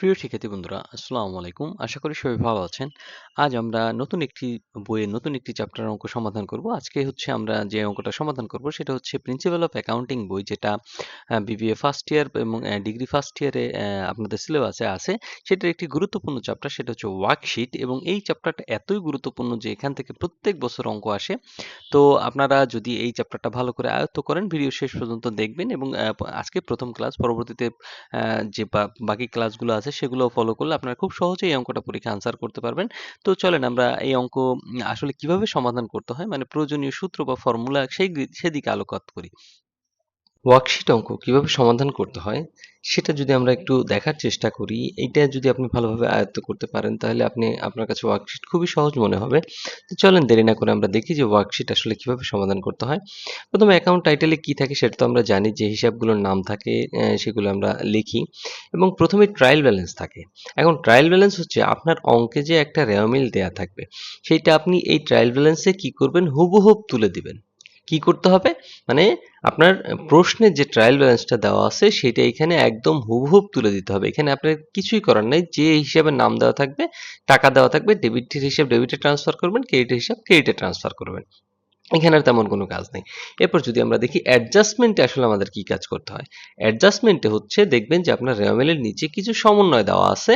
প্রিয় শিক্ষার্থী বন্ধুরা, আসসালামু আলাইকুম। আশা করি সবাই ভালো আছেন। আজ আমরা নতুন একটি বইয়ের নতুন একটি চ্যাপ্টারের অঙ্ক সমাধান করব। আজকে আমরা যে অঙ্কটা সমাধান করব সেটা হচ্ছে প্রিন্সিপাল অফ অ্যাকাউন্টিং বই, যেটা বিবিএ ফার্স্ট ইয়ার এবং ডিগ্রি ফার্স্ট ইয়ারে আপনাদের সিলেবাসে আছে। সেটার একটি গুরুত্বপূর্ণ চ্যাপ্টার, সেটা হচ্ছে ওয়ার্কশিট, এবং এই চ্যাপ্টারটা এতই গুরুত্বপূর্ণ যে এখান থেকে প্রত্যেক বছর অঙ্ক আসে। তো আপনারা যদি এই চ্যাপ্টারটা ভালো করে আয়ত্ত করেন, ভিডিও শেষ পর্যন্ত দেখবেন এবং আজকে প্রথম ক্লাস, পরবর্তীতে যে বাকি ক্লাসগুলো আছে সেগুলো ফলো করলে আপনারা খুব সহজেই এই অঙ্কটা পরীক্ষায় আনসার করতে পারবেন। তো চলেন আমরা এই অঙ্ক আসলে কিভাবে সমাধান করতে হয়, মানে প্রয়োজনীয় সূত্র বা ফর্মুলা সেদিকে আলোকপাত করি। ওয়ার্কশিট অঙ্ক কিভাবে সমাধান করতে হয় সেটা যদি আমরা একটু দেখার চেষ্টা করি, এইটা যদি আপনি ভালোভাবে আয়ত্ত করতে পারেন তাহলে আপনার কাছে ওয়ার্কশিট খুবই সহজ মনে হবে। তো চলেন দেরি না করে আমরা দেখি যে ওয়ার্কশিট আসলে কিভাবে সমাধান করতে হয়। প্রথমে অ্যাকাউন্ট টাইটেলে কি থাকে সেটা তো আমরা জানি, যে হিসাবগুলোর নাম থাকে সেগুলো আমরা লিখি, এবং প্রথমে ট্রায়াল ব্যালেন্স থাকে। এখন ট্রায়াল ব্যালেন্স হচ্ছে আপনার অঙ্কে যে একটা রেওয়ামিল দেয়া থাকবে, সেইটা আপনি এই ট্রায়াল ব্যালেন্সে কি করবেন, হুবহুব তুলে দিবেন। কি করতে হবে, মানে আপনার প্রশ্নের যে ট্রায়াল ব্যালেন্সটা দেওয়া আছে সেটা এখানে একদম হুবহুব তুলে দিতে হবে। এখানে আপনার কিছুই করার নাই, যে হিসাবে নাম দেওয়া থাকবে, টাকা দেওয়া থাকবে, ডেবিটের হিসাব ডেবিটে ট্রান্সফার করবেন, ক্রেডিটের হিসাব ক্রেডিটে ট্রান্সফার করবেন। এখানে আর তেমন কোনো কাজ নেই। এরপর যদি আমরা দেখি অ্যাডজাস্টমেন্টে আসলে আমাদের কি কাজ করতে হয়। অ্যাডজাস্টমেন্টে হচ্ছে, দেখবেন যে আপনার রেওয়ামিলের নিচে কিছু সমন্বয় দেওয়া আছে,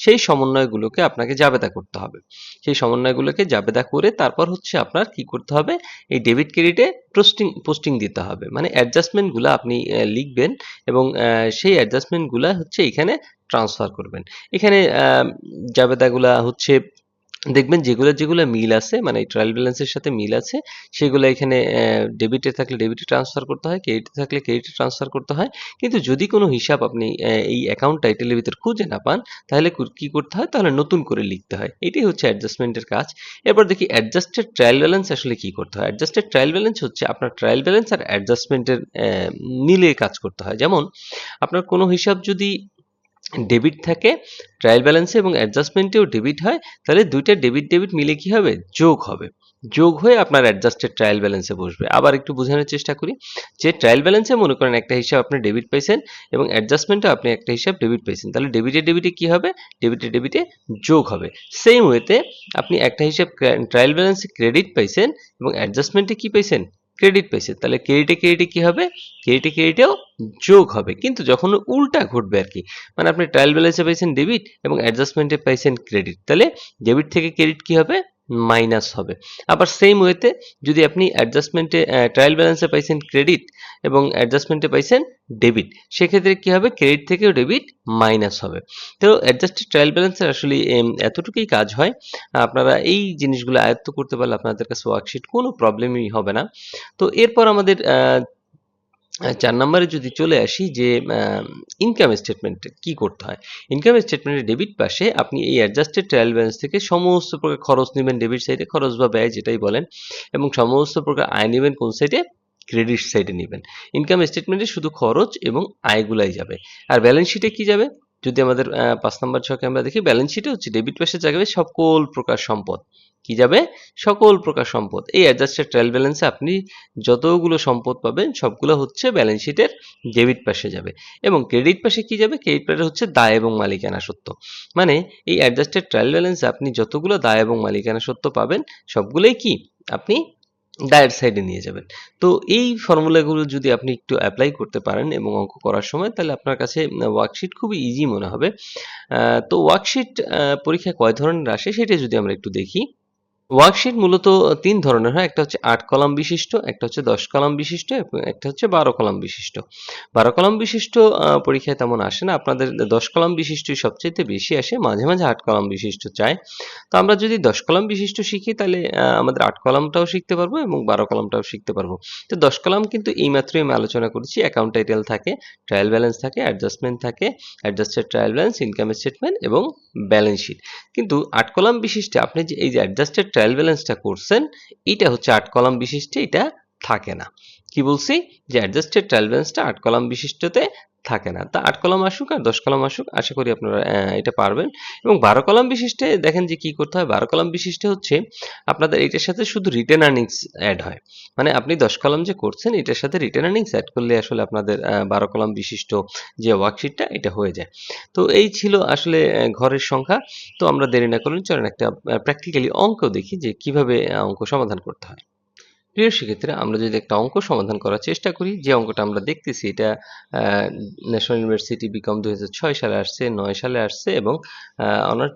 সেই সমন্বয়গুলোকে আপনাকে জাবেদা করতে হবে। সেই সমন্বয়গুলোকে জাবেদা করে তারপর হচ্ছে আপনার কি করতে হবে, এই ডেবিট ক্রেডিটে পোস্টিং দিতে হবে। মানে অ্যাডজাস্টমেন্টগুলো আপনি লিখবেন এবং সেই অ্যাডজাস্টমেন্টগুলো হচ্ছে এখানে ট্রান্সফার করবেন। এখানে জাবেদাগুলা হচ্ছে, দেখবেন যেগুলো যেগুলো মিল আছে, মানে ট্রায়াল ব্যালেন্সের সাথে মিল আছে, সেগুলো এখানে ডেবিটে থাকলে ডেবিটে ট্রান্সফার করতে হয়, ক্রেডিটে থাকলে ক্রেডিটে ট্রান্সফার করতে হয়। কিন্তু যদি কোনো হিসাব আপনি এই অ্যাকাউন্ট টাইটেলের ভিতর খুঁজে না পান, তাহলে কি করতে হয়, তাহলে নতুন করে লিখতে হয়। এটাই হচ্ছে অ্যাডজাস্টমেন্টের কাজ। এরপর দেখি অ্যাডজাস্টেড ট্রায়াল ব্যালেন্স আসলে কি করতে হয়। অ্যাডজাস্টেড ট্রায়াল ব্যালেন্স হচ্ছে আপনার ট্রায়াল ব্যালেন্স আর অ্যাডজাস্টমেন্টের মিলে কাজ করতে হয়। যেমন আপনার কোনো হিসাব যদি ডেবিট থাকে ট্রায়াল ব্যালেন্সে এবং অ্যাডজাস্টমেন্টেও ডেবিট হয়, তাহলে দুইটা ডেবিট ডেবিট মিলে কি হবে, যোগ হবে। যোগ হয়ে আপনার অ্যাডজাস্টেড ট্রায়াল ব্যালেন্সে বসবে। আবার একটু বোঝানোর চেষ্টা করি, যে ট্রায়াল ব্যালেন্সে মনে করেন একটা হিসাব আপনি ডেবিট পাইছেন এবং অ্যাডজাস্টমেন্টে আপনি একটা হিসাব ডেবিট পাইছেন, তাহলে ডেবিটে ডেবিটে কি হবে, ডেবিটে ডেবিটে যোগ হবে। সেম ওয়েতে আপনি একটা হিসাব ট্রায়াল ব্যালেন্সে ক্রেডিট পাইছেন এবং অ্যাডজাস্টমেন্টে কি পাইছেন, ক্রেডিট পাইছেন, তাহলে ক্রেডিটে ক্রেডিটে কি হবে, ক্রেডিটে ক্রেডিটেও যোগ হবে। কিন্তু যখন উল্টা ঘটবে আর কি, মানে আপনি ট্রায়াল ব্যালেন্সে পাইছেন ডেবিট এবং অ্যাডজাস্টমেন্টে পাইছেন ক্রেডিট, তাহলে ডেবিট থেকে ক্রেডিট কি হবে, মাইনাস হবে। আবার সেম ওয়েতে যদি আপনি অ্যাডজাস্টমেন্টে ট্রায়াল ব্যালেন্সে পাইছেন ক্রেডিট এবং অ্যাডজাস্টমেন্টে পাইছেন ডেবিট, সেক্ষেত্রে কি হবে, ক্রেডিট থেকেও ডেবিট মাইনাস হবে। তো অ্যাডজাস্টেড ট্রায়াল ব্যালেন্সের আসলে এতটুকুই কাজ হয়। আপনারা এই জিনিসগুলো আয়ত্ত করতে পারলে আপনাদের কাছে ওয়ার্কশিট কোনো প্রবলেমই হবে না। তো এরপর আমাদের ৪ নম্বরে যদি চলে আসি, যে ইনকাম স্টেটমেন্টে কি করতে হয়। ইনকাম স্টেটমেন্টের ডেবিট পাশে আপনি এই অ্যাডজাস্টেড ট্রায়াল ব্যালেন্স থেকে সমস্ত প্রকার খরচ নেবেন ডেবিট সাইডে, খরচ বা ব্যয় যেটাই বলেন, এবং সমস্ত প্রকার আয় নেবেন কোন সাইডে, ক্রেডিট সাইডে নেবেন। ইনকাম স্টেটমেন্টে শুধু খরচ এবং আয়গুলাই যাবে। আর ব্যালেন্স শিটে কি যাবে, যদি আমাদের ৫ নম্বর ছকে আমরা দেখি, ব্যালেন্স শিটে হচ্ছে ডেবিট পাশে যাবে সকল প্রকার সম্পদ। কি যাবে, সকল প্রকার সম্পদ। এই অ্যাডজাস্টেড ট্রায়াল ব্যালেন্সে আপনি যতগুলো সম্পদ পাবেন সবগুলো হচ্ছে ব্যালেন্স শিটের ডেবিট পাশে যাবে। এবং ক্রেডিট পাশে কি যাবে, ক্রেডিট পাশে হচ্ছে দায় এবং মালিকানা সত্ত্ব। মানে এই অ্যাডজাস্টেড ট্রায়াল ব্যালেন্সে আপনি যতগুলো দায় এবং মালিকানা সত্ত্ব পাবেন সবগুলোই কি আপনি দায়ের সাইডে নিয়ে যাবেন। তো এই ফর্মুলাগুলো যদি আপনি একটু অ্যাপ্লাই করতে পারেন এবং অঙ্ক করার সময়, তাহলে আপনার কাছে ওয়ার্কশিট খুবই ইজি মনে হবে। তো ওয়ার্কশিট পরীক্ষায় কয় ধরনের আসে সেটা যদি আমরা একটু দেখি। ওয়ার্কশিট মূলত ৩ ধরনের হয়। একটা হচ্ছে ৮ কলাম বিশিষ্ট, একটা হচ্ছে ১০ কলাম বিশিষ্ট এবং একটা হচ্ছে ১২ কলাম বিশিষ্ট। ১২ কলাম বিশিষ্ট পরীক্ষায় তেমন আসে না। আপনাদের ১০ কলাম বিশিষ্টই সবচাইতে বেশি আসে। মাঝে, মাঝে ৮ কলাম বিশিষ্ট চায়। তো আমরা যদি ১০ কলাম বিশিষ্ট শিখি, তাহলে আমাদের ৮ কলামটাও শিখতে পারবো এবং ১২ কলামটাও শিখতে পারবো। তো ১০ কলাম কিন্তু এইমাত্রই আমি আলোচনা করেছি। অ্যাকাউন্ট টাইটেল থাকে, ট্রায়াল ব্যালেন্স থাকে, অ্যাডজাস্টমেন্ট থাকে, adjusted trial balance, income statement এবং ব্যালেন্স শিট। কিন্তু ৮ কলাম বিশিষ্টে আপনি যে এই যে অ্যাডজাস্টেড ট্রায়াল ব্যালেন্সটা করছেন, এইটা হচ্ছে ৮ কলাম বিশিষ্টে এটা থাকে না। কি বলছি, যে অ্যাডজাস্টেড ট্রায়াল ব্যালেন্সটা ৮ কলাম বিশিষ্টতে থাকে না। তা ৮ কলাম আসুক আর ১০ কলাম আসুক, আশা করি আপনারা এটা পারবেন। এবং ১২ কলাম বিশিষ্টে দেখেন যে কি করতে হয়, ১২ কলাম বিশিষ্টে হচ্ছে আপনাদের এটার সাথে শুধু রিটেন আর্নিংস এড হয়। মানে আপনি ১০ কলাম যে করছেন এটার সাথে রিটেন আর্নিংস এড করলে আসলে আপনাদের ১২ কলাম বিশিষ্ট যে ওয়ার্কশিটটা এটা হয়ে যায়। তো এই ছিল আসলে ঘরের সংখ্যা। তো আমরা দেরি না করলে চলেন একটা প্র্যাকটিক্যালি অঙ্ক দেখি যে কিভাবে অঙ্ক সমাধান করতে হয়। প্রিয় শিক্ষার্থীরা, আমরা যদি একটা অঙ্ক সমাধান করার চেষ্টা করি, যে অঙ্কটা আমরা দেখতেছি এটা ন্যাশনাল ইউনিভার্সিটি বিকম ২০০৬ সালে আসছে, ৯ সালে আসছে এবং অনার্স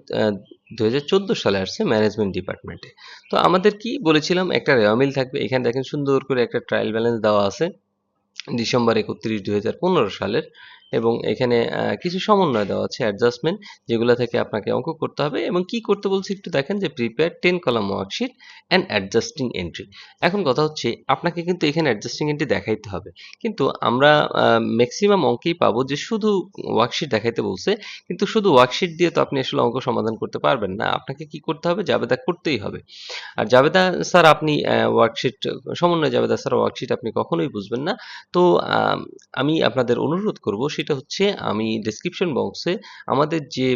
২০১৪ সালে আসছে ম্যানেজমেন্ট ডিপার্টমেন্টে। তো আমাদের কি বলেছিলাম, একটা রেওয়া মিল থাকবে। এখানে দেখেন সুন্দর করে একটা ট্রায়াল ব্যালেন্স দেওয়া আছে ডিসেম্বর ৩১, ২০১৫ সালের, এবং এখানে কিছু সমন্বয় দেওয়া আছে, অ্যাডজাস্টমেন্ট, যেগুলো থেকে আপনাকে অঙ্ক করতে হবে। এবং কি করতে বলছি একটু দেখেন, যে prepare 10 column worksheet and adjusting entry. এখন কথা হচ্ছে আপনাকে কিন্তু এখানে অ্যাডজাস্টিং এন্ট্রি দেখাইতে হবে, কিন্তু আমরা ম্যাক্সিমাম অঙ্কেই পাবো যে শুধু ওয়ার্কশিট দেখাইতে বলছে, কিন্তু শুধু ওয়ার্কশিট দিয়ে তো আপনি আসলে অঙ্ক সমাধান করতে পারবেন না। আপনাকে কি করতে হবে, জাবেদা করতেই হবে। আর জাবেদা স্যার আপনি ওয়ার্কশিট সমন্বয় জাবেদা স্যার ওয়ার্কশিট আপনি কখনোই বুঝবেন না। তো আমি আপনাদের অনুরোধ করব, সেটা হচ্ছে আমি ডেসক্রিপশন বক্সে আমাদের যে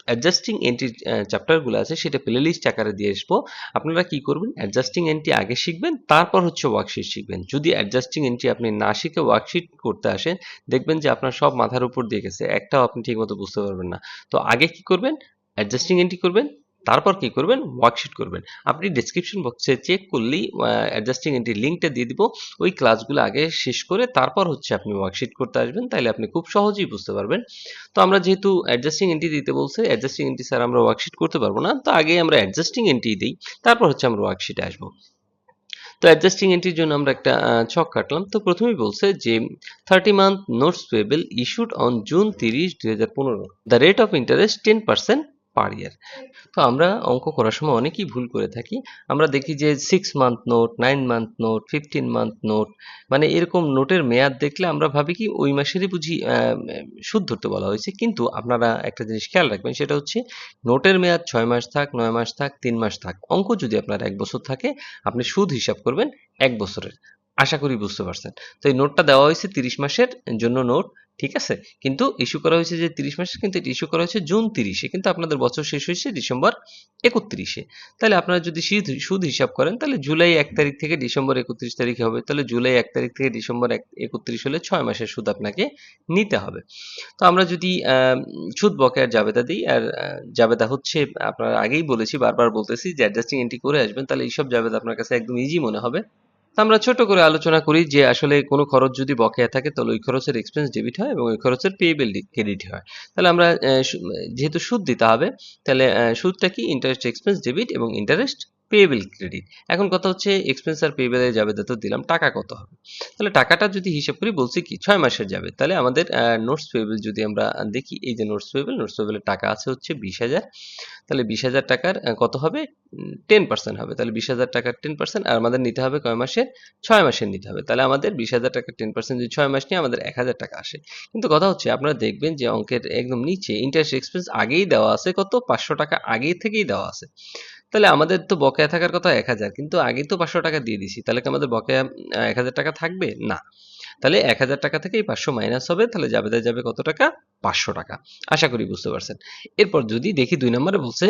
অ্যাডজাস্টিং এন্ট্রি চ্যাপ্টারগুলো আছে সেটা প্লে লিস্ট আকারে দিয়ে আসবো। আপনারা কি করবেন, অ্যাডজাস্টিং এন্ট্রি আগে শিখবেন, তারপর হচ্ছে ওয়ার্কশিট শিখবেন। যদি অ্যাডজাস্টিং এন্ট্রি আপনি না শিখে ওয়ার্কশিট করতে আসেন, দেখবেন যে আপনার সব মাথার উপর দিয়ে গেছে, একটাও আপনি ঠিকমতো বুঝতে পারবেন না। তো আগে কি করবেন, অ্যাডজাস্টিং এন্ট্রি করবেন, তারপর কি করবেন, ওয়ার্কশিট করবেন। আপনি ডেসক্রিপশন বক্সে চেক করলেই অ্যাডজাস্টিং এন্ট্রি লিঙ্কটা দিয়ে দিব। ওই ক্লাসগুলো আগে শেষ করে তারপর হচ্ছে আপনি ওয়ার্কশিট করতে আসবেন, তাইলে আপনি খুব সহজেই বুঝতে পারবেন। তো আমরা যেহেতু অ্যাডজাস্টিং এন্ট্রি দিতে বলছে, অ্যাডজাস্টিং এন্ট্রি স্যার আমরা ওয়ার্কশিট করতে পারবো না, তো আগে আমরা অ্যাডজাস্টিং এন্ট্রি দিই, তারপর হচ্ছে আমরা ওয়ার্কশিটে আসবো। তো অ্যাডজাস্টিং এন্ট্রির জন্য আমরা একটা ছক কাটলাম। তো প্রথমেই বলছে যে 30 month notes payable issued on June 30, 2015, the rate of interest 10% পার ইয়ার। তো আমরা অঙ্ক করার সময় অনেকেই ভুল করে থাকি। আমরা দেখি যে 6 month note, 9 month note, 15 month note, মানে এরকম নোটের মেয়াদ দেখলে আমরা ভাবি কি ওই মাসেরই বুঝি সুদ ধরতে বলা হয়েছে। কিন্তু আপনারা একটা জিনিস খেয়াল রাখবেন, সেটা হচ্ছে নোটের মেয়াদ ৬ মাস থাক, ৯ মাস থাক, ৩ মাস থাক, অঙ্ক যদি আপনার ১ বছর থাকে, আপনি সুদ হিসাব করবেন ১ বছরের। আশা করি বুঝতে পারছেন। তো এই নোটটা দেওয়া হয়েছে ৩০ মাসের জন্য নোট, ঠিক আছে? কিন্তু ইস্যু করা হয়েছে যে ৩০ মাসের, কিন্তু এটা ইস্যু করা হয়েছে জুন ৩০-এ, কিন্তু আপনাদের বছর শেষ হয়েছে ডিসেম্বর ৩১-এ। তাহলে আপনারা যদি সুদ হিসাব করেন, তাহলে জুলাই ১ তারিখ থেকে ডিসেম্বর ৩১ তারিখে হবে। তাহলে জুলাই ১ তারিখ থেকে ডিসেম্বর ৩১ হলে ৬ মাসের সুদ আপনাকে নিতে হবে। তো আমরা যদি সুদ বকেয়ার জাবেদা দিই, আর জাবেদা হচ্ছে আপনারা আগেই বলেছি, বারবার বলতেছি যে অ্যাডজাস্টিং এন্ট্রি করে আসবেন, তাহলে এইসব জাবেদা আপনার কাছে একদম ইজি মনে হবে। তো আমরা ছোট করে আলোচনা করি যে আসলে কোনো খরচ যদি বকেয়া থাকে, তাহলে ওই খরচের এক্সপেন্স ডেবিট হয় এবং ওই খরচের পেয়েবল ক্রেডিট হয়। তাহলে আমরা যেহেতু সুদ দিতে হবে, তাহলে সুদটা কি, ইন্টারেস্ট এক্সপেন্স ডেবিট এবং ইন্টারেস্ট পেয়েবল ক্রেডিট। এখন কথা হচ্ছে এক্সপেন্স আর পেয়েবলের জাবেদা তো দিলাম, টাকা কত হবে? তাহলে টাকাটা যদি হিসাব করি, বলছি কি ৬ মাসের যাবে, তাহলে আমাদের নোটস পেয়েবল যদি আমরা দেখি, এই যে নোটস পেয়েবলের টাকা আছে হচ্ছে ২০,০০০। তাহলে ২০,০০০ টাকার কত হবে, 10% হবে। তাহলে ২০,০০০ টাকার 10%, আর আমাদের নিতে হবে কয় মাসের, ৬ মাসের নিতে হবে। তাহলে আমাদের ২০,০০০ টাকার 10% যদি ৬ মাস নিয়ে আমাদের ১,০০০ টাকা আসে। কিন্তু কথা হচ্ছে আপনারা দেখবেন যে অঙ্কের একদম নিচে ইন্টারেস্ট এক্সপেন্স আগেই দেওয়া আছে, কত, ৫০০ টাকা আগে থেকেই দেওয়া আছে। তাহলে আমাদের তো বকেয়া থাকার কথা ১,০০০, কিন্তু আগেই তো ৫০০ টাকা দিয়ে দিছি। তাহলে কি আমাদের বকেয়া ১,০০০ টাকা থাকবে? না। তাহলে ১,০০০ টাকা থেকে এই ৫০০ মাইনাস হবে, তাহলে জাবেদায় যাবে কত টাকা, ৫০০ টাকা। আশা করি বুঝতে পারছেন। এরপর যদি দেখি ২ নম্বরে বলছে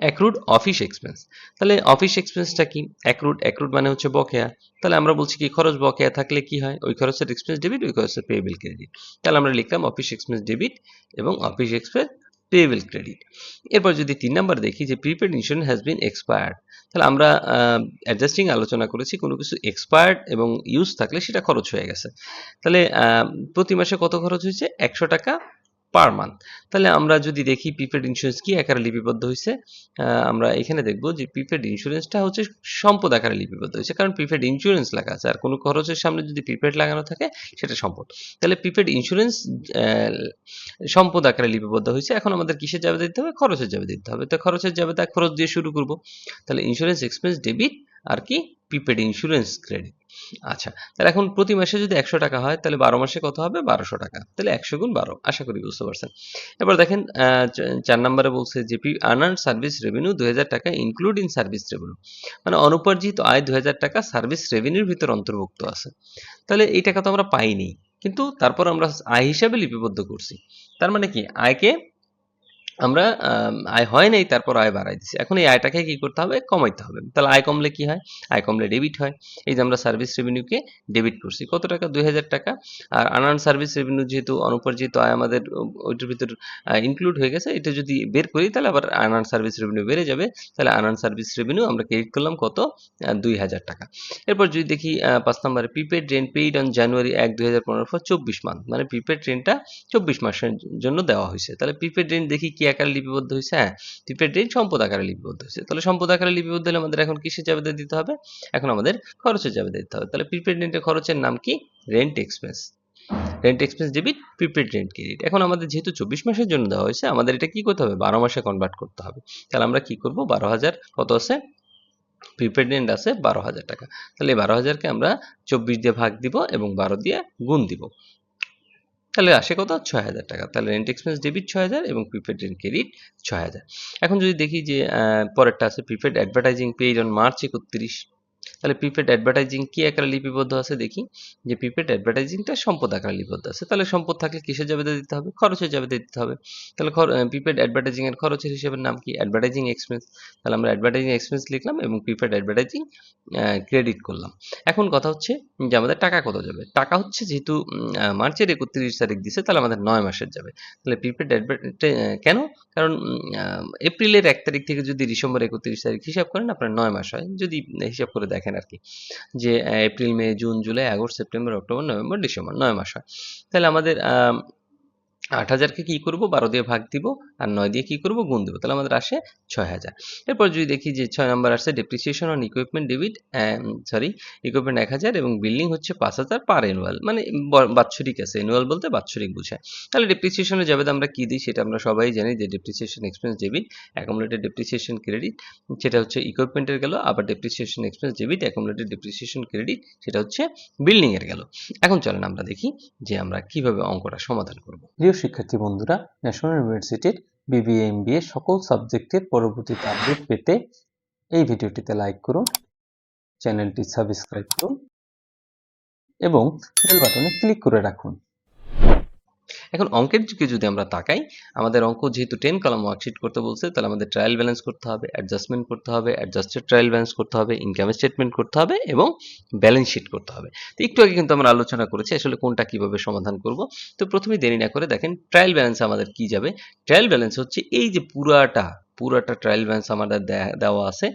অ্যাক্রুড অফিস এক্সপেন্স। তাহলে অফিস এক্সপেন্সটা কি, অ্যাক্রুড মানে হচ্ছে বকেয়া। তাহলে আমরা বলছি কি, খরচ বকেয়া থাকলে কি হয়, ওই খরচের এক্সপেন্স ডেবিট, ওই খরচের পেয়েবল ক্রেডিট। তাহলে আমরা লিখলাম অফিস এক্সপেন্স ডেবিট এবং অফিস এক্সপেন্স পেয়েবল ক্রেডিট। এরপর যদি ৩ নাম্বার দেখি যে prepaid insurance has been expired. তাহলে আমরা অ্যাডজাস্টিং আলোচনা করেছি, কোনো কিছু এক্সপায়ার্ড এবং ইউজ থাকলে সেটা খরচ হয়ে গেছে। তাহলে প্রতি মাসে কত খরচ হয়েছে, ১০০ টাকা পার মান্থ। তাহলে আমরা যদি দেখি প্রিপেড ইন্স্যুরেন্স কি আকারে লিপিবদ্ধ হয়েছে, আমরা এখানে দেখব যে প্রিপেড ইন্স্যুরেন্সটা হচ্ছে সম্পদ আকারে লিপিবদ্ধ হয়েছে, কারণ প্রিপেড ইন্স্যুরেন্স লেখা আছে, আর কোনো খরচের সামনে যদি প্রিপেড লাগানো থাকে সেটা সম্পদ। তাহলে প্রিপেড ইন্স্যুরেন্স সম্পদ আকারে লিপিবদ্ধ হয়েছে। এখন আমাদের কিসের জাবেদা দিতে হবে, খরচের জাবেদা দিতে হবে। তো খরচের জাবেদা খরচ দিয়ে শুরু করব। তাহলে ইন্স্যুরেন্স এক্সপেন্স ডেবিট আর কি, প্রিপেড ইন্স্যুরেন্স ক্রেডিট। আচ্ছা, তাহলে এখন প্রতি মাসে যদি ১০০ টাকা হয়, তাহলে ১২ মাসে কত হবে, ১২০০ টাকা। তাহলে ১০০ গুণ ১২, আশা করি বুঝতে পারছেন। এবার দেখেন ৪ নম্বরে বলছে যে আনআর্নড সার্ভিস রেভিনিউ ২০০০ টাকা ইনক্লুডিং সার্ভিস রেভিনিউ, মানে অনুপার্জিত আয় ২০০০ টাকা সার্ভিস রেভিনিউর ভিতর অন্তর্ভুক্ত আছে। তাহলে এই টাকা তো আমরা পাইনি, কিন্তু তারপর আমরা আয় হিসাবে লিপিবদ্ধ করছি। তার মানে কি আয়কে আমরা আয় হয় নাই, তারপর আয় বাড়াই দিছি। এখন এই আয়টাকে কি করতে হবে? কমাইতে হবে। তাহলে আয় কমলে কি হয়? আয় কমলে ডেবিট হয়। এই যে আমরা সার্ভিস রেভিনিউকে ডেবিট করছি কত টাকা? 2000 টাকা। আর আনআর্ন সার্ভিস রেভিনিউ যেহেতু অনুপার্জিত আয় আমাদের ওইটার ভিতর ইনক্লুড হয়ে গেছে, এটা যদি বের করি তাহলে আবার আনআর্ন সার্ভিস রেভিনিউ বেড়ে যাবে। তাহলে আনআর্ন সার্ভিস রেভিনিউ আমরা ক্রেডিট করলাম কত? 2000 টাকা। এরপর যদি দেখি 5 নম্বরে prepaid rent paid on January 1, 2015 for 24 month, মানে প্রিপেড রেন্টটা 24 মাসের জন্য দেওয়া হয়েছে। তাহলে প্রিপেড রেন্ট দেখি কি আকারে লিপিবদ্ধ হয়েছে? হ্যাঁ, প্রিপেড রেন্ট সম্পদ আকারে লিপিবদ্ধ হয়েছে। তাহলে সম্পদ আকারে লিপিবদ্ধ হলে আমাদের এখন কিসের জাবেদা দিতে হবে? এখন আমাদের খরচের জাবেদা দিতে হবে। তাহলে প্রিপেড রেন্টের খরচের নাম কি? Rent expense. Rent expense debit, prepaid rent credit. এখন আমাদের যেহেতু 24 মাসের জন্য দেওয়া হয়েছে, আমাদের এটা কি করতে হবে? 12 মাসে কনভার্ট করতে হবে। তাহলে আমরা কি করব? 12,000 কত আছে? প্রিপেড রেন্ট আছে 12,000 টাকা। তাহলে এই 12,000কে আমরা 24 দিয়ে ভাগ দিব এবং 12 দিয়ে গুণ দিব। তাহলে আসে কত? 6,000 টাকা। তাহলে রেন্ট এক্সপেন্স ডেবিট 6,000 এবং প্রিপেড রেন্ট ক্রেডিট 6,000। এখন যদি দেখি যে পরেরটা আছে prepaid advertising paid on March 31। তাহলে প্রিপেড অ্যাডভার্টাইজিং কি আকারে লিপিবদ্ধ আছে দেখি, যে প্রিপেড অ্যাডভার্টাইজিংটা সম্পদ আকারে লিপিবদ্ধ আছে। তাহলে সম্পদ থাকলে কিসের জাবেদা দিতে হবে? খরচের জাবেদা দিতে হবে। তাহলে প্রিপেড অ্যাডভার্টাইজিং এর খরচের হিসাবের নাম কি? Advertising expense. তাহলে আমরা অ্যাডভার্টাইজিং এক্সপেন্স লিখলাম এবং প্রিপেড অ্যাডভার্টাইজিং ক্রেডিট করলাম। এখন কথা হচ্ছে যে আমাদের টাকা কত যাবে? টাকা হচ্ছে যেহেতু মার্চের 31 তারিখ দিছে, তাহলে আমাদের 9 মাসের যাবে। তাহলে প্রিপেড কেন? কারণ এপ্রিলের 1 তারিখ থেকে যদি ডিসেম্বর 31 তারিখ হিসাব করেন আপনার 9 মাস হয়। যদি হিসাব করে দেখেন আর কি, যে April, May, June, July, August, September, October, November, December 9 মাস হয়। তাহলে আমাদের 8,000কে কি করব? 12 দিয়ে ভাগ দিব আর 9 দিয়ে কি করব? গুণ দিব। তাহলে আমাদের আসে 6,000। এরপর যদি দেখি যে 6 নাম্বার আসছে depreciation on equipment debit, equipment 1,000 এবং বিল্ডিং হচ্ছে 5,000 পার অ্যানুয়াল, মানে বাৎসরিক আছে। অ্যানুয়াল বলতে বাৎসরিক বোঝায়। তাহলে ডেপ্রিসিয়েশনের জাবেদা আমরা কি দিই সেটা আমরা সবাই জানি, যে depreciation expense debit, accumulated depreciation credit, সেটা হচ্ছে ইকুইপমেন্টের গেল। আবার depreciation expense debit, accumulated depreciation credit, সেটা হচ্ছে বিল্ডিং এর গেল। এখন চলেন আমরা দেখি যে আমরা কিভাবে অঙ্কটা সমাধান করব। প্রিয় শিক্ষার্থী বন্ধুরা, ন্যাশনাল ইউনিভার্সিটির বিবিএ এমবিএ সকল সাবজেক্টের পরবর্তীতে আপডেট পেতে এই ভিডিওটিতে লাইক করুন, চ্যানেলটি সাবস্ক্রাইব করুন এবং বেল বাটনে ক্লিক করে রাখুন। এখন অঙ্কের দিকে যদি আমরা তাকাই, আমাদের অঙ্ক যেহেতু 10 কলাম ওয়ার্কশিট করতে বলছে, তাহলে আমাদের ট্রায়াল ব্যালেন্স করতে হবে, অ্যাডজাস্টমেন্ট করতে হবে, অ্যাডজাস্টেড ট্রায়াল ব্যালেন্স করতে হবে, ইনকাম স্টেটমেন্ট করতে হবে এবং ব্যালেন্স শিট করতে হবে। তো একটু আগে কিন্তু আমরা আলোচনা করেছি আসলে কোনটা কিভাবে সমাধান করব। তো প্রথমে দেরি না করে দেখেন ট্রায়াল ব্যালেন্স আমাদের কি যাবে। ট্রায়াল ব্যালেন্স হচ্ছে এই যে পুরাটা ট্রায়াল ব্যালেন্স আমাদের দেওয়া আছে,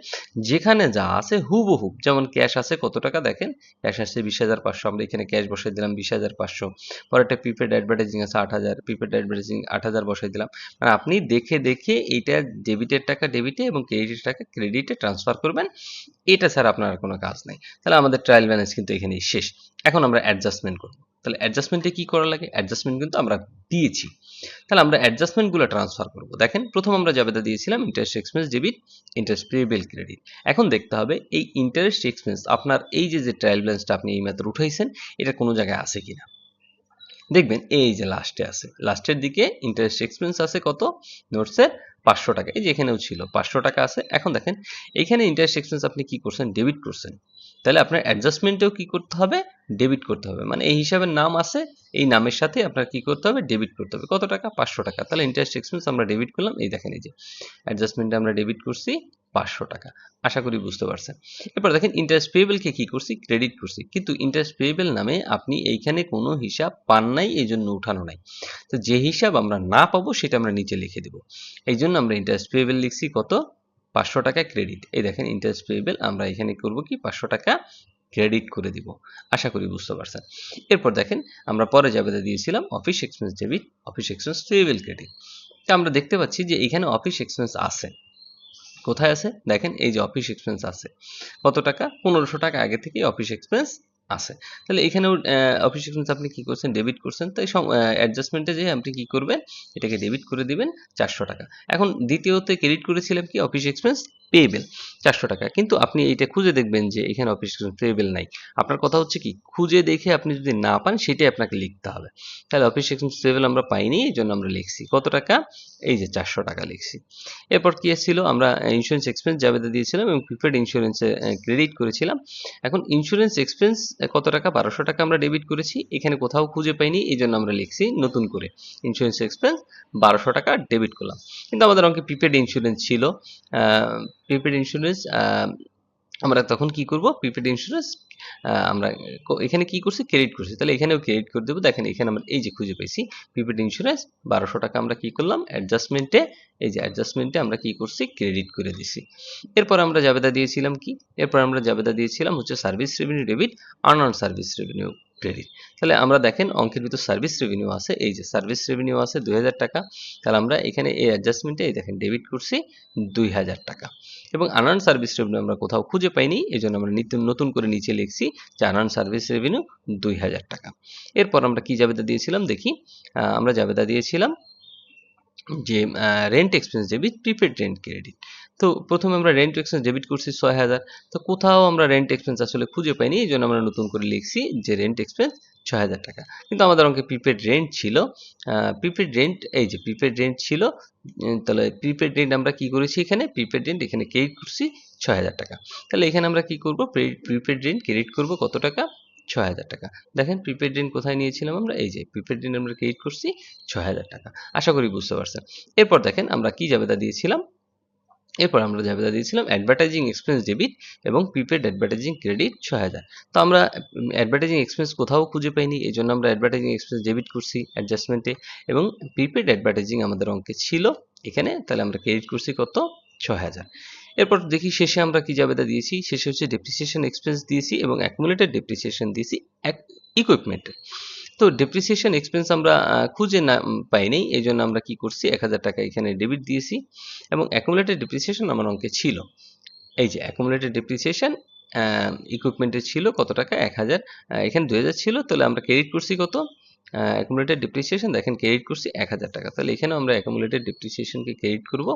যেখানে যা আছে হুবহু, যেমন ক্যাশ আছে কত টাকা দেখেন, ক্যাশ আছে 20,500, আমরা এখানে ক্যাশ বসাই দিলাম 20,500। পরে একটা প্রিপেড অ্যাডভার্টাইজিং আছে 8,000, প্রিপেড অ্যাডভার্টাইজিং 8,000 বসাই দিলাম। মানে আপনি দেখে দেখে এইটা ডেবিটের টাকা ডেবিটে এবং ক্রেডিটের টাকা ক্রেডিটে ট্রান্সফার করবেন, এটা ছাড়া আপনার আর কোনো কাজ নেই। তাহলে আমাদের ট্রায়াল ব্যালেন্স কিন্তু এখানেই শেষ। এখন আমরা অ্যাডজাস্টমেন্ট করব। তাহলে অ্যাডজাস্টমেন্টে কি করা লাগে? অ্যাডজাস্টমেন্ট কিন্তু আমরা দিয়েছি। তাহলে আমরা অ্যাডজাস্টমেন্টগুলো ট্রান্সফার করব। দেখেন প্রথম আমরা জাবেদা দিয়েছিলাম interest expense debit, interest payable credit. এখন দেখতে হবে এই ইন্টারেস্ট এক্সপেন্স আপনার এই যে ট্রায়াল ব্যালেন্সটা আপনি এই মেথড উঠাইছেন, এটা কোনো জায়গায় আছে কিনা দেখবেন। এই যে লাস্টে আছে, লাস্টের দিকে ইন্টারেস্ট এক্সপেন্স আছে কত? নোটসে 500 টাকা। এই যে এখানেও ছিল 500 টাকা আছে। এখন দেখেন এখানে ইন্টারেস্ট এক্সপেন্স আপনি কি করছেন? ডেবিট করছেন। তাহলে আপনার অ্যাডজাস্টমেন্টেও কি করতে হবে? ডেবিট করতে হবে। মানে এই হিসাবের নাম আছে, এই নামের সাথে আপনার কি করতে হবে? ডেবিট করতে হবে। কত টাকা? 500 টাকা। তাহলে ইন্টারেস্ট এক্সপেন্স আমরা ডেবিট করলাম। এই দেখেন এই যে অ্যাডজাস্টমেন্টে আমরা ডেবিট করছি 500 টাকা। আশা করি বুঝতে পারছেন। এরপর দেখেন ইন্টারেস্ট পেয়েবলকে কি করছি? ক্রেডিট করছি। কিন্তু ইন্টারেস্ট পেয়েবল নামে আপনি এইখানে কোনো হিসাব পান নাই, এই জন্য উঠানো নাই। তো যে হিসাব আমরা না পাবো সেটা আমরা নিচে লিখে দেব। এই জন্য আমরা ইন্টারেস্ট পেয়েবল লিখছি কত? 500 টাকা ক্রেডিট। এই দেখেন ইন্টারেস্ট পেয়েবল আমরা এখানে করব কি? 500 টাকা ক্রেডিট করে দিব। আশা করি বুঝতে পারছেন। এরপর দেখেন আমরা পরে জাবেদা দিয়েছিলাম office expense debit, office expense payable credit. তো আমরা দেখতে পাচ্ছি যে এখানে অফিস এক্সপেন্স আছে। কোথায় আছে? দেখেন এই যে অফিস এক্সপেন্স আছে কত টাকা? 1500 টাকা আগে থেকে অফিস এক্সপেন্স আছে। তাহলে এখানেও অফিস এক্সপেন্স আপনি কি করছেন? ডেবিট করছেন। তাই অ্যাডজাস্টমেন্টে যেয়ে আপনি কি করবেন? এটাকে ডেবিট করে দিবেন 400 টাকা। এখন দ্বিতীয়তে ক্রেডিট করেছিলাম কি? অফিস এক্সপেন্স পেয়েবল 400 টাকা। কিন্তু আপনি এইটা খুঁজে দেখবেন যে এখানে অফিস এক্সপেন্স পেয়েবল নাই। আপনার কথা হচ্ছে কি? খুঁজে দেখে আপনি যদি না পান সেটাই আপনাকে লিখতে হবে। তাহলে অফিস এক্সপেন্স পেয়েবল আমরা পাইনি, এই জন্য আমরা লিখছি কত টাকা? এই যে 400 টাকা লিখছি। এরপর কি ছিল? আমরা ইন্স্যুরেন্স এক্সপেন্স জাবেদা দিয়েছিলাম এবং প্রিপেড ইন্স্যুরেন্সে ক্রেডিট করেছিলাম। এখন ইন্স্যুরেন্স এক্সপেন্স কত টাকা, 1200 টাকা আমরা ডেবিট করেছি, এখানে কোথাও খুঁজে পাইনি, এই জন্য আমরা লিখছি নতুন করে ইন্স্যুরেন্স এক্সপেন্স 1200 টাকা ডেবিট করলাম। কিন্তু আমাদের অঙ্কে প্রিপেড ইন্স্যুরেন্স ছিল, প্রিপেড ইন্স্যুরেন্স আমরা তখন কি করব, প্রিপেড ইন্স্যুরেন্স আমরা এখানে কি করছি, ক্রেডিট করছি, তাহলে এখানেও ক্রেডিট করে দেবো। দেখেন এখানে আমরা এই যে খুঁজে পেয়েছি প্রিপেড ইন্স্যুরেন্স 1200 টাকা, আমরা কি করলাম অ্যাডজাস্টমেন্টে, এই যে অ্যাডজাস্টমেন্টে আমরা কি করছি, ক্রেডিট করে দিছি। এরপর আমরা জাবেদা দিয়েছিলাম কি, এরপর আমরা জাবেদা দিয়েছিলাম হচ্ছে service revenue debit, unearned service revenue credit. তাহলে আমরা দেখেন অঙ্কের ভিতর সার্ভিস রেভিনিউ আছে, এই যে সার্ভিস রেভিনিউ আছে 2000 টাকা, তাহলে আমরা এখানে এই অ্যাডজাস্টমেন্টে এই দেখেন ডেবিট করছি 2000 টাকা। এবং আনআর্ন সার্ভিস রেভিনিউ আমরা কোথাও খুঁজে পাইনি, এই জন্য আমরা নতুন করে নিচে লিখছি যে আনআর্ন সার্ভিস রেভিনিউ 2000 টাকা। এরপর আমরা কি জাবেদা দিয়েছিলাম দেখি, আমরা জাবেদা দিয়েছিলাম যে rent expense debit, prepaid rent credit. তো প্রথমে আমরা রেন্ট এক্সপেন্স ডেবিট করছি 6000, তো কোথাও আমরা রেন্ট এক্সপেন্স আসলে খুঁজে পাইনি, এই জন্য আমরা নতুন করে লিখছি যে রেন্ট এক্সপেন্স 6000 টাকা। কিন্তু আমাদের অঙ্কে প্রিপেড রেন্ট ছিল, প্রিপেড রেন্ট, এই যে প্রিপেড রেন্ট ছিল, তাহলে প্রিপেড রেন্ট আমরা কি করেছি, এখানে প্রিপেড রেন্ট এখানে ক্রেডিট করছি 6000 টাকা। তাহলে এখানে আমরা কি করব, প্রিপেড রেন্ট ক্রেডিট করব কত টাকা, 6000 টাকা। দেখেন প্রিপেড রেন্ট কোথায় নিয়েছিলাম আমরা, এই যে প্রিপেড রেন্ট আমরা ক্রেডিট করছি 6000 টাকা। আশা করি বুঝতে পারছেন। এরপর দেখেন আমরা কি জাবেদা দিয়েছিলাম, এরপর আমরা জাবেদা দিয়েছিলাম অ্যাডভার্টাইজিং এক্সপেন্স ডেবিট এবং প্রিপেড অ্যাডভার্টাইজিং ক্রেডিট 6000। তো আমরা অ্যাডভার্টাইজিং এক্সপেন্স কোথাও খুঁজে পাইনি, এই জন্য আমরা অ্যাডভার্টাইজিং এক্সপেন্স ডেবিট করছি অ্যাডজাস্টমেন্টে, এবং প্রিপেড অ্যাডভার্টাইজিং আমাদের অঙ্কে ছিল এখানে, তাহলে আমরা ক্রেডিট করছি কত, 6000। এরপর দেখি শেষে আমরা কি জাবেদা দিয়েছি, শেষে হচ্ছে ডেপ্রিসিয়েশন এক্সপেন্স দিয়েছি এবং অ্যাকুমুলেটেড ডেপ্রিসিয়েশন দিয়েছি ইকুইপমেন্টের। তো ডেপ্রিসিয়েশন এক্সপেন্স আমরা খুঁজে না পাইনি, এই জন্য আমরা কি করছি 1000 টাকা এখানে ডেবিট দিয়েছি, এবং অ্যাকুমুলেটেড ডেপ্রিসিয়েশন আমার অঙ্কে ছিল, এই যে অ্যাকুমুলেটেড ডেপ্রিসিয়েশন ইকুইপমেন্টের ছিল কত টাকা, 1000, এখানে 2000 ছিল, তাহলে আমরা ক্রেডিট করছি কত, অ্যাকুমুলেটেড ডেপ্রিসিয়েশন দেখেন ক্রেডিট করছি 1000 টাকা, তাহলে এখানেও আমরা অ্যাকুমুলেটেড ডেপ্রিসিয়েশনকে ক্রেডিট করব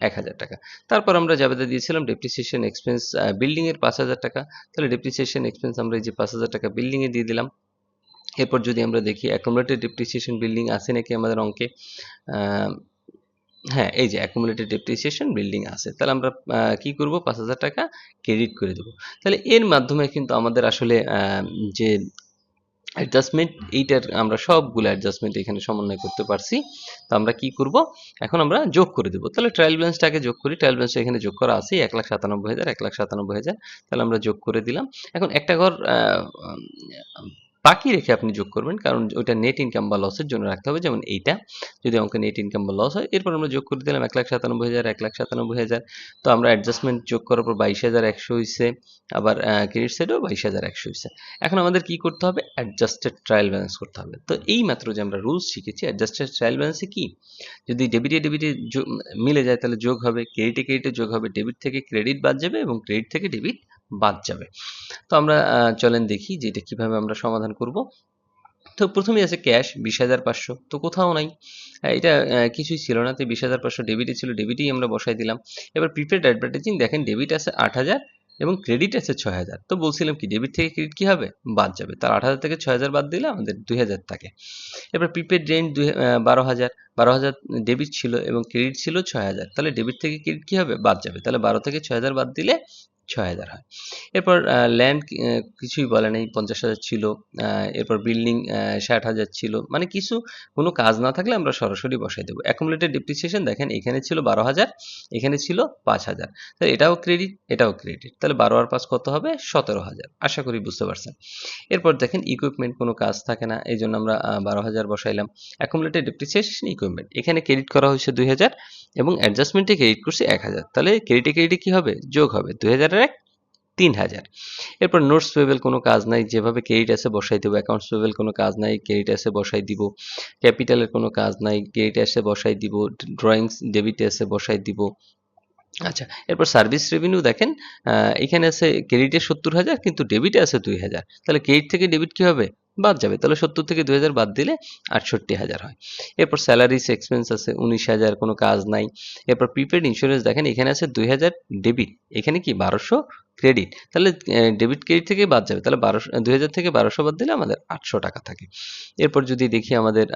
1000 টাকা। তারপর আমরা জাবেদা দিয়েছিলাম ডেপ্রিসিয়েশন এক্সপেন্স বিল্ডিং এর 5000 টাকা, তাহলে ডেপ্রিসিয়েশন এক্সপেন্স আমরা এই যে 5000 টাকা বিল্ডিং এ দিয়ে দিলাম। এরপর যদি আমরা দেখি অ্যাকুমুলেটেড ডেপ্রিসিয়েশন বিল্ডিং আছে নাকি আমাদের অঙ্কে, হ্যাঁ এই যে অ্যাকুমুলেটেড ডেপ্রিসিয়েশন বিল্ডিং আছে, তাহলে আমরা কি করব 5000 টাকা ক্রেডিট করে দেব। তাহলে এর মাধ্যমে কিন্তু আমাদের আসলে যে অ্যাডজাস্টমেন্ট, এইটার আমরা সবগুলো অ্যাডজাস্টমেন্ট এখানে সমন্বয় করতে পারছি। তো আমরা কি করব, এখন আমরা যোগ করে দেব। তাহলে ট্রায়াল ব্যালেন্সটাকে যোগ করি, ট্রায়াল ব্যালেন্স এখানে যোগ করা আছে 1,97,000, 1,97,000, তাহলে আমরা যোগ করে দিলাম। এখন একটা ঘর বাকি রেখে আপনি যোগ করবেন, কারণ ওইটা নেট ইনকাম বা লসের জন্য রাখতে হবে, যেমন এইটা যদি অঙ্কে নেট ইনকাম বা লস হয়। এরপর আমরা যোগ করে দিলাম 1,97,000, 1,97,000, তো আমরা অ্যাডজাস্টমেন্ট যোগ করার পর 22,100 হয়েছে, আবার ক্রেডিট সাইডেও 22,100 হয়েছে। এখন আমাদের কি করতে হবে, অ্যাডজাস্টেড ট্রায়াল ব্যালেন্স করতে হবে। তো এই মাত্র যে আমরা রুলস শিখেছি, অ্যাডজাস্টেড ট্রায়াল ব্যালেন্সে কি, যদি ডেবিটে ডেবিটে মিলে যায় তাহলে যোগ হবে, ক্রেডিটে ক্রেডিটে যোগ হবে, ডেবিট থেকে ক্রেডিট বাদ যাবে এবং ক্রেডিট থেকে ডেবিট বাদ যাবে। তো আমরা চলেন দেখি যে এটা কিভাবে আমরা সমাধান করব। তো প্রথমেই আছে ক্যাশ 20,500, তো কোথাও নাই, এটা কিছুই ছিল না, তো 20,500 ডেবিটে ছিল, ডেবিটেই আমরা বসাই দিলাম। এবার প্রিপেড অ্যাডভার্টাইজিং দেখেন ডেবিট আছে 8,000 এবং ক্রেডিট আছে 6,000, তো বলছিলাম কি ডেবিট থেকে ক্রেডিট কি হবে, বাদ যাবে, তার 8,000 থেকে 6,000 বাদ দিলে আমাদের 2,000 থাকে। এবার প্রিপেড রেন্ট 12,000, 12,000 ডেবিট ছিল এবং ক্রেডিট ছিল 6,000, তাহলে ডেবিট থেকে ক্রেডিট কি হবে, বাদ যাবে, তাহলে 12 থেকে 6,000 বাদ দিলে 6,000 হয়। এরপর ল্যান্ড কিছুই বলে নাই, 50,000 ছিল। এরপর বিল্ডিং 60,000 ছিল, মানে কিছু কোনো কাজ না থাকলে আমরা সরাসরি বসাই দেবো। অ্যাকুমুলেটেড ডেপ্রিসিয়েশন দেখেন এখানে ছিল 12,000, এখানে ছিল 5,000, তাহলে এটাও ক্রেডিট এটাও ক্রেডিট, তাহলে 12 আর 5 কত হবে, 17,000। আশা করি বুঝতে পারছেন। এরপর দেখেন ইকুইপমেন্ট কোনো কাজ থাকে না, এই জন্য আমরা 12,000 বসাইলাম। অ্যাকুমুলেটেড ডেপ্রিসিয়েশন ইকুইপমেন্ট এখানে ক্রেডিট করা হয়েছে 2,000 এবং অ্যাডজাস্টমেন্টে ক্রেডিট করছি 1,000, তাহলে ক্রেডিটে ক্রেডিটে কি হবে, যোগ হবে, 2,000 এর 3,000। এরপর নোটস পেয়েবল কোনো কাজ নাই, যেভাবে ক্রেডিট আছে বসাই দিব। অ্যাকাউন্টস পেয়েবল কোনো কাজ নাই, ক্রেডিট আছে বসাই দিব। ক্যাপিটালের কোনো কাজ নাই, ক্রেডিট আছে বসাই দিব। ড্রয়িংস ডেবিট আছে বসাই দিব। আচ্ছা, এরপর সার্ভিস রেভিনিউ দেখেন এখানে আছে ক্রেডিটে 70,000 কিন্তু ডেবিটে আছে 2,000, তাহলে ক্রেডিট থেকে ডেবিট কি হবে, বাদ যাবে, তাহলে 70 থেকে 2,000 বাদ দিলে 68,000 হয়। এরপর স্যালারিস এক্সপেন্স আছে 19,000, কোনো কাজ নাই। এরপর প্রিপেড ইন্স্যুরেন্স দেখেন এখানে আছে 2,000 ডেবিট, এখানে কি 1,200 ক্রেডিট, তাহলে ডেবিট ক্রেডিট থেকে বাদ যাবে, তাহলে 2,000 থেকে 1,200 বাদ দিলে আমাদের 800 টাকা থাকে। এরপর যদি দেখি আমাদের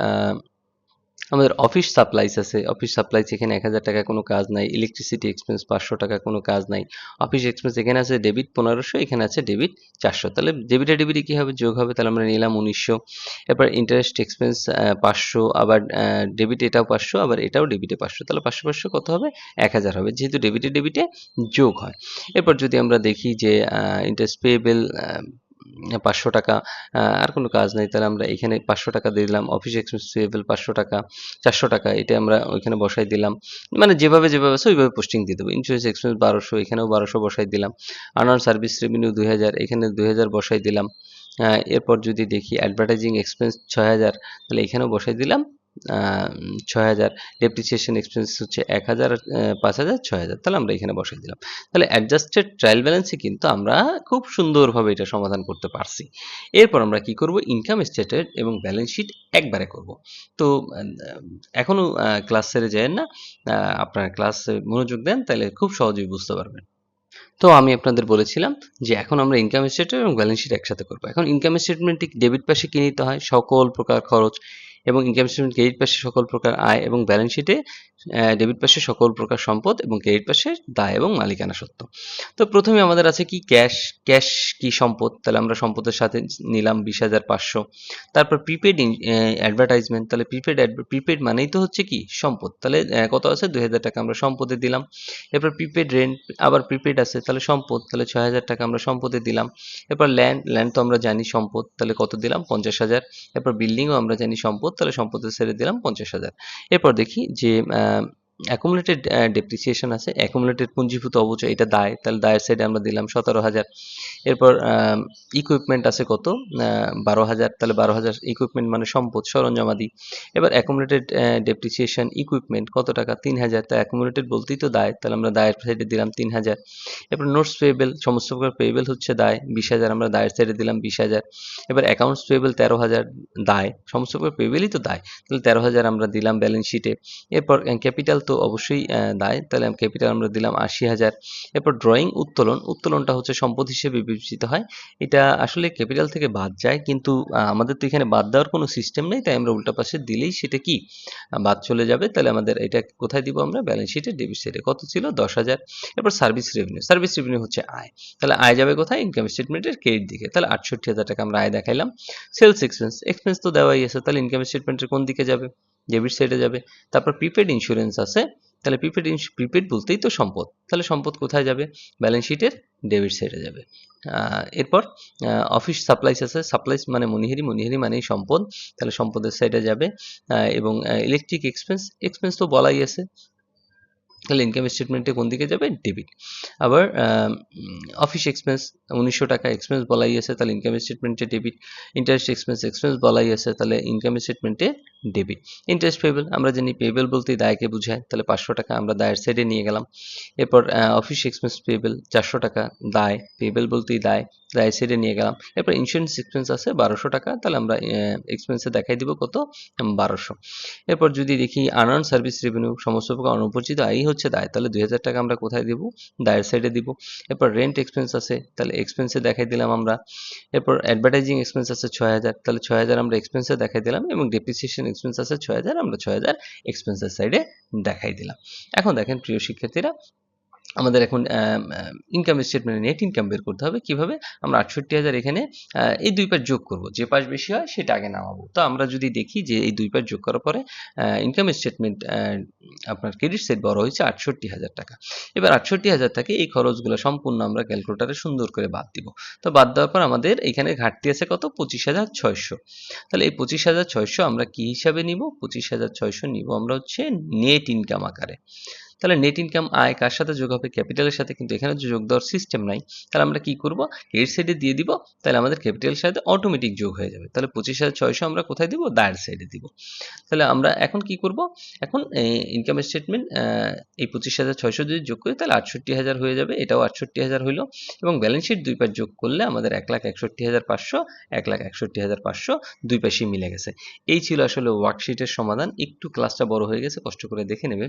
আমাদের অফিস সাপ্লাইস আছে, অফিস সাপ্লাইস এখানে 1000 টাকা কোনো কাজ নাই, ইলেকট্রিসিটি এক্সপেন্স 500 টাকা কোনো কাজ নাই, অফিস এক্সপেন্স এখানে আছে ডেবিট 1500, এখানে আছে ডেবিট 400, তাহলে ডেবিটে ডেবিটে কি হবে, যোগ হবে, তাহলে আমরা নিলাম 1900। এরপর ইন্টারেস্ট এক্সপেন্স 500, আবার ডেবিট এটাও 500, আবার এটাও ডেবিটে 500, তাহলে 500 500 কত হবে, 1000 হবে, যেহেতু ডেবিটে ডেবিটে যোগ হয়। এরপর যদি আমরা দেখি যে ইন্টারেস্ট পেয়েবেল 500 টাকা, আর কোনো কাজ নেই, তাহলে আমরা এখানে 500 টাকা দিয়ে দিলাম, অফিস এক্সপেন্স পেয়েবল 500 টাকা, 400 টাকা এটা আমরা ওইখানে বসাই দিলাম, মানে যেভাবে যেভাবে আছে ওইভাবে পোস্টিং দিয়ে দেবো। ইন্স্যুরেন্স এক্সপেন্স 1200, এখানেও 1200 বসাই দিলাম। আনআর্ন সার্ভিস রেভিনিউ 2000, এখানে 2000 বসাই দিলাম। এরপর যদি দেখি অ্যাডভার্টাইজিং এক্সপেন্স 6000, তাহলে এখানেও বসাই দিলাম 6000। ডেপ্রিসিয়েশন এক্সপেন্স হচ্ছে 1000, 5000, 6000, তাহলে আমরা এখানে বসাই দিলাম। তাহলে অ্যাডজাস্টেড ট্রায়াল ব্যালেন্সে কিন্তু আমরা খুব সুন্দরভাবে এটা সমাধান করতে পারছি। এরপর আমরা কি করব, ইনকাম স্টেটমেন্ট এবং ব্যালেন্স শিট একবারে করব। তো এখনো ক্লাস ছেড়ে যায়েন না, আপনার ক্লাসে মনোযোগ দেন, তাহলে খুব সহজেই বুঝতে পারবেন। তো আমি আপনাদের বলেছিলাম যে এখন আমরা ইনকাম স্টেটমেন্ট এবং ব্যালেন্স শিট একসাথে করব। এখন ইনকাম স্টেটমেন্টে ডেবিট পাশে কি নিতে হয়, সকল প্রকার খরচ, এবং ইনকাম স্টেটমেন্ট ক্রেডিট পাশে সকল প্রকার আয়, এবং ব্যালেন্স শিটে ডেবিট পাশে সকল প্রকার সম্পদ এবং ক্রেডিট পাশে দায় এবং মালিকানা সত্ত্ব। তো প্রথমে আমাদের আছে কি, ক্যাশ। ক্যাশ কি সম্পদ, তাহলে আমরা সম্পদের সাথে নিলাম 20,500। তারপর প্রিপেড অ্যাডভার্টাইজমেন্ট, তাহলে প্রিপেড মানেই তো হচ্ছে কি সম্পদ, তাহলে কত আছে, 2000 টাকা আমরা সম্পদে দিলাম। এরপর প্রিপেড রেন্ট, আবার প্রিপেড আছে, তাহলে সম্পদ, তাহলে 6000 টাকা আমরা সম্পদে দিলাম। এরপর ল্যান্ড, ল্যান্ড তো আমরা জানি সম্পদ, তাহলে কত দিলাম, 50,000। এরপর বিল্ডিংও আমরা জানি সম্পদ, তাহলে সম্পদে ছেড়ে দিলাম 50,000। এরপর দেখি যে অ্যাকুমুলেটেড ডেপ্রিসিয়েশন আছে, অ্যাকুমুলেটেড পুঞ্জীভূত অবচয়, এটা দায়, তাহলে দায়ের সাইডে আমরা দিলাম 17,000। এরপর ইকুইপমেন্ট আছে কত, 12,000, তাহলে 12,000 ইকুইপমেন্ট মানে সম্পদ, সরঞ্জামাদি। এবার অ্যাকুমুলেটেড ডেপ্রিসিয়েশন ইকুইপমেন্ট কত টাকা, 3,000, তাই অ্যাকুমুলেটেড বলতেই তো দায়, তাহলে আমরা দায়ের সাইডে দিলাম 3,000। এরপর নোটস পেয়েবেল, সমস্ত প্রকার পেয়েবেল হচ্ছে দায়, 20,000, আমরা দায়ের সাইডে দিলাম 20,000। এবার অ্যাকাউন্টস পেয়েবেল 13,000, দায়, সমস্ত প্রকার পেয়েবেলই তো দায়, তাহলে 13,000 আমরা দিলাম ব্যালেন্স শিটে। এরপর ক্যাপিটাল তো অবশ্যই দায়, তাহলে ক্যাপিটাল আমরা দিলাম 80,000। এরপর ড্রয়িং উত্তোলন, উত্তোলনটা হচ্ছে সম্পদ হিসেবে বিবেচিত হয়, এটা আসলে ক্যাপিটাল থেকে বাদ যায়, কিন্তু আমাদের তো এখানে বাদ দেওয়ার কোনো সিস্টেম নেই, তাই আমরা উল্টা পাশে দিলেই সেটা কি বাদ চলে যাবে, তাহলে আমাদের এটা কোথায় দিব, আমরা ব্যালেন্স শিটে ডেবিট সাইডে। কত ছিল, 10,000। এরপর সার্ভিস রেভিনিউ, সার্ভিস রেভিনিউ হচ্ছে আয়, তাহলে আয় যাবে কোথায়, ইনকাম স্টেটমেন্টের ক্রেডিট দিকে, তাহলে 68,000 টাকা আমরা আয় দেখাইলাম। সেলস এক্সপেন্স, এক্সপেন্স তো দেওয়াই আছে, তাহলে ইনকাম স্টেটমেন্টের কোন দিকে যাবে, ডেবিট সাইডে যাবে। তারপর প্রিপেড ইন্স্যুরেন্স আছে, তাহলে প্রিপেড বলতেই তো সম্পদ, তাহলে সম্পদ কোথায় যাবে, ব্যালেন্স শিটের ডেবিট সাইডে যাবে। এরপর অফিস সাপ্লাইস আছে, সাপ্লাইস মানে মনিহারি, মনিহারি মানেই সম্পদ, তাহলে সম্পদের সাইডে যাবে। এবং ইলেকট্রিক এক্সপেন্স, এক্সপেন্স তো বলাই আছে, তাহলে ইনকাম স্টেটমেন্টে কোন দিকে যাবে, ডেবিট। আবার অফিস এক্সপেন্স 1900 টাকা এক্সপেন্স বলাই আছে, তাহলে ইনকাম স্টেটমেন্টে ডেবিট। ইন্টারেস্ট এক্সপেন্স, এক্সপেন্স বলাই আছে, তাহলে ইনকাম স্টেটমেন্টে ডেবিট। ইন্টারেস্ট পেয়েবল, আমরা জানি পেয়েবল বলতেই দায়কে বোঝায়, তাহলে 500 টাকা আমরা দায়ের সাইডে নিয়ে গেলাম। এরপর অফিস এক্সপেন্স পেয়েবল 400 টাকা, দায়, পেয়েবল বলতেই দায়, দায়ের সাইডে নিয়ে গেলাম। এরপর ইন্স্যুরেন্স এক্সপেন্স আছে 1200 টাকা, তাহলে আমরা এক্সপেন্সে দেখাই দিব কত, 1200। এরপর যদি দেখি আনআর্ন সার্ভিস রেভিনিউ, সমস্ত প্রকার অনুপরিচিত আয়ই হচ্ছে দায়, তাহলে 2000 টাকা আমরা কোথায় দিব, দায়ের সাইডে দিব। এরপর রেন্ট এক্সপেন্স আছে, তাহলে এক্সপেন্সে দেখাই দিলাম আমরা। এরপর অ্যাডভার্টাইজিং এক্সপেন্স আছে 6,000, তাহলে 6,000 আমরা এক্সপেন্সে দেখাই দিলাম, এবং ডেপ্রিসিয়েশন এক্সপেন্স আছে 6,000, আমরা 6,000 এক্সপেন্সের সাইডে দেখাই দিলাম। এখন দেখেন প্রিয় শিক্ষার্থীরা, আমাদের এখন ইনকাম স্টেটমেন্টে নেট ইনকাম বের করতে হবে কিভাবে, আমরা 68,000 এখানে এই দুই পাশ যোগ করব, যে পাশ বেশি হয় সেটা আগে নামাবো। তো আমরা যদি দেখি যে এই দুই পাশ যোগ করার পরে ইনকাম স্টেটমেন্ট আপনার ক্রেডিট সাইড বড় হয়েছে 68,000 টাকা। এবার 68,000 থেকে এই খরচগুলো সম্পূর্ণ আমরা ক্যালকুলেটারে সুন্দর করে বাদ দিব। তো বাদ দেওয়ার পর আমাদের এখানে ঘাটতি আছে কত, 25,600। তাহলে এই 25,600 আমরা কি হিসাবে নিব, 25,600 নিব আমরা হচ্ছে নেট ইনকাম আকারে। তাহলে নেট ইনকাম আয় কার সাথে যোগ হবে, ক্যাপিটালের সাথে, কিন্তু এখানে যে যোগ দেওয়ার সিস্টেম নাই, তাহলে আমরা কি করব, এর সাইডে দিয়ে দিব, তাহলে আমাদের ক্যাপিটালের সাথে অটোমেটিক যোগ হয়ে যাবে। তাহলে 25,600 আমরা কোথায় দিব, দায়ের সাইডে দিব। তাহলে আমরা এখন কি করব, এখন ইনকাম স্টেটমেন্ট এই 25,600 যদি যোগ করি তাহলে 68,000 হয়ে যাবে, এটাও 68,000 হইলো, এবং ব্যালেন্স শিট দুই পাশ যোগ করলে আমাদের 1,61,500, 1,61,500 দুই পাশেই মিলে গেছে। এই ছিল আসলে ওয়ার্কশিটের সমাধান। একটু ক্লাসটা বড় হয়ে গেছে, কষ্ট করে দেখে নেবে।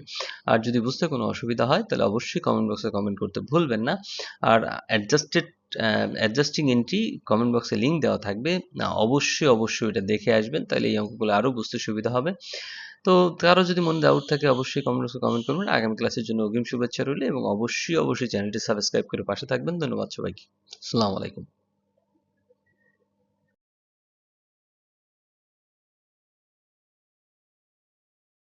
আর যদি বুঝতে কোনো অসুবিধা হয় তাহলে অবশ্যই কমেন্ট বক্সে কমেন্ট করতে ভুলবেন না। আর অ্যাডজাস্টিং এন্ট্রি কমেন্ট বক্সে লিঙ্ক দেওয়া থাকবে, না অবশ্যই অবশ্যই এটা দেখে আসবেন, তাহলে এই অঙ্কগুলো আরও বুঝতে সুবিধা হবে। তো কারো যদি মনে ডাউট থাকে অবশ্যই কমেন্ট বক্সে কমেন্ট করবেন। আগামী ক্লাসের জন্য অগ্রিম শুভেচ্ছা রইলো এবং অবশ্যই চ্যানেলটি সাবস্ক্রাইব করে পাশে থাকবেন। ধন্যবাদ সবাইকে। আসসালামু আলাইকুম।